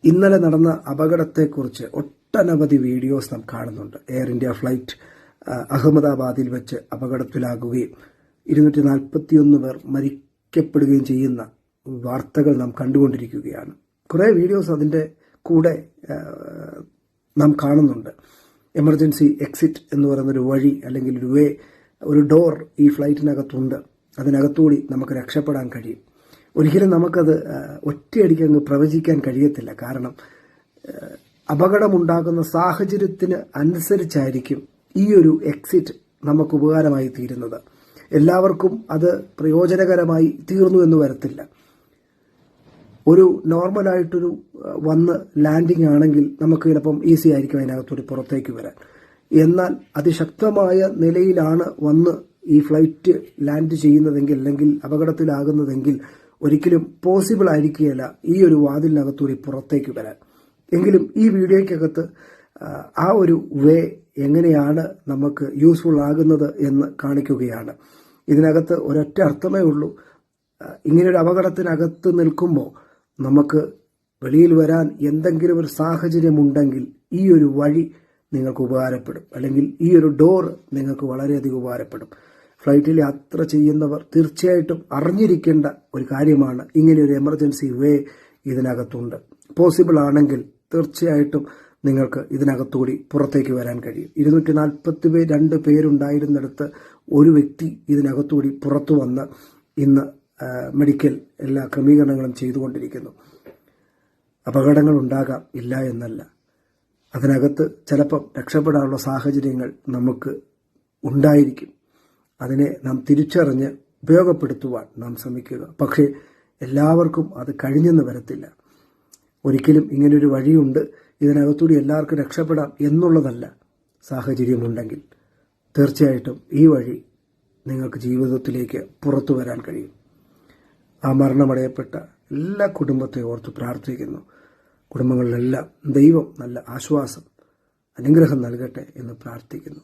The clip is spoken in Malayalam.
ഇന്നലെ നടന്ന അപകടത്തെക്കുറിച്ച് ഒട്ടനവധി വീഡിയോസ് നാം കാണുന്നുണ്ട്. എയർ ഇന്ത്യ ഫ്ലൈറ്റ് അഹമ്മദാബാദിൽ വെച്ച് അപകടത്തിലാകുകയും 241 പേർ മരിക്കപ്പെടുകയും ചെയ്യുന്ന വാർത്തകൾ നാം കണ്ടുകൊണ്ടിരിക്കുകയാണ്. കുറേ വീഡിയോസ് അതിൻ്റെ കൂടെ നാം കാണുന്നുണ്ട്. എമർജൻസി എക്സിറ്റ് എന്ന് പറയുന്നൊരു വഴി അല്ലെങ്കിൽ ഒരു വേ, ഒരു ഡോർ ഈ ഫ്ലൈറ്റിനകത്തുണ്ട്. അതിനകത്തുകൂടി നമുക്ക് രക്ഷപ്പെടാൻ കഴിയും. ഒരിക്കലും നമുക്കത് ഒറ്റയടിക്ക് അങ്ങ് പ്രവചിക്കാൻ കഴിയത്തില്ല. കാരണം അപകടമുണ്ടാകുന്ന സാഹചര്യത്തിന് അനുസരിച്ചായിരിക്കും ഈ ഒരു എക്സിറ്റ് നമുക്ക് ഉപകാരമായി തീരുന്നത്. എല്ലാവർക്കും അത് പ്രയോജനകരമായി തീർന്നു എന്ന് വരത്തില്ല. ഒരു നോർമലായിട്ടൊരു വന്ന് ലാൻഡിംഗ് ആണെങ്കിൽ നമുക്ക് ചിലപ്പം ഈസി ആയിരിക്കും അതിനകത്തൊരു പുറത്തേക്ക് വരാൻ. എന്നാൽ അതിശക്തമായ നിലയിലാണ് വന്ന് ഈ ഫ്ലൈറ്റ് ലാൻഡ് ചെയ്യുന്നതെങ്കിൽ അല്ലെങ്കിൽ അപകടത്തിലാകുന്നതെങ്കിൽ ഒരിക്കലും പോസിബിൾ ആയിരിക്കുകയില്ല ഈ ഒരു വാതിലിനകത്തൂടി പുറത്തേക്ക് വരാൻ. എങ്കിലും ഈ വീഡിയോയ്ക്കകത്ത് ആ ഒരു വേ എങ്ങനെയാണ് നമുക്ക് യൂസ്ഫുൾ ആകുന്നത് എന്ന് കാണിക്കുകയാണ്. ഇതിനകത്ത് ഒരൊറ്റ അർത്ഥമേ ഉള്ളൂ. ഇങ്ങനെയൊരു അപകടത്തിനകത്ത് നിൽക്കുമ്പോൾ നമുക്ക് വെളിയിൽ വരാൻ എന്തെങ്കിലും ഒരു സാഹചര്യമുണ്ടെങ്കിൽ ഈ ഒരു വഴി നിങ്ങൾക്ക് ഉപകാരപ്പെടും, അല്ലെങ്കിൽ ഈ ഒരു ഡോർ നിങ്ങൾക്ക് വളരെയധികം ഉപകാരപ്പെടും. ഫ്ലൈറ്റിൽ യാത്ര ചെയ്യുന്നവർ തീർച്ചയായിട്ടും അറിഞ്ഞിരിക്കേണ്ട ഒരു കാര്യമാണ്, ഇങ്ങനെയൊരു എമർജൻസി വേ ഇതിനകത്തുണ്ട്. പോസിബിൾ ആണെങ്കിൽ തീർച്ചയായിട്ടും നിങ്ങൾക്ക് ഇതിനകത്തുകൂടി പുറത്തേക്ക് വരാൻ കഴിയും. 242 പേരുണ്ടായിരുന്നിടത്ത് ഒരു വ്യക്തി ഇതിനകത്തുകൂടി പുറത്തു വന്ന് ഇന്ന് മെഡിക്കൽ എല്ലാ ക്രമീകരണങ്ങളും ചെയ്തുകൊണ്ടിരിക്കുന്നു. അപകടങ്ങൾ ഉണ്ടാകാം, ഇല്ല എന്നല്ല. അതിനകത്ത് ചിലപ്പം രക്ഷപ്പെടാനുള്ള സാഹചര്യങ്ങൾ നമുക്ക് ഉണ്ടായിരിക്കും. അതിനെ നാം തിരിച്ചറിഞ്ഞ് ഉപയോഗപ്പെടുത്തുവാൻ നാം ശ്രമിക്കുക. പക്ഷേ എല്ലാവർക്കും അത് കഴിഞ്ഞെന്ന് വരത്തില്ല. ഒരിക്കലും ഇങ്ങനൊരു വഴിയുണ്ട്, ഇതിനകത്തൂടി എല്ലാവർക്കും രക്ഷപ്പെടാം എന്നുള്ളതല്ല. സാഹചര്യമുണ്ടെങ്കിൽ തീർച്ചയായിട്ടും ഈ വഴി നിങ്ങൾക്ക് ജീവിതത്തിലേക്ക് പുറത്തു വരാൻ കഴിയും. ആ മരണമടയപ്പെട്ട എല്ലാ കുടുംബത്തെ ഓർത്ത് പ്രാർത്ഥിക്കുന്നു. കുടുംബങ്ങളിലെല്ലാം ദൈവം നല്ല ആശ്വാസം, അനുഗ്രഹം നൽകട്ടെ എന്ന് പ്രാർത്ഥിക്കുന്നു.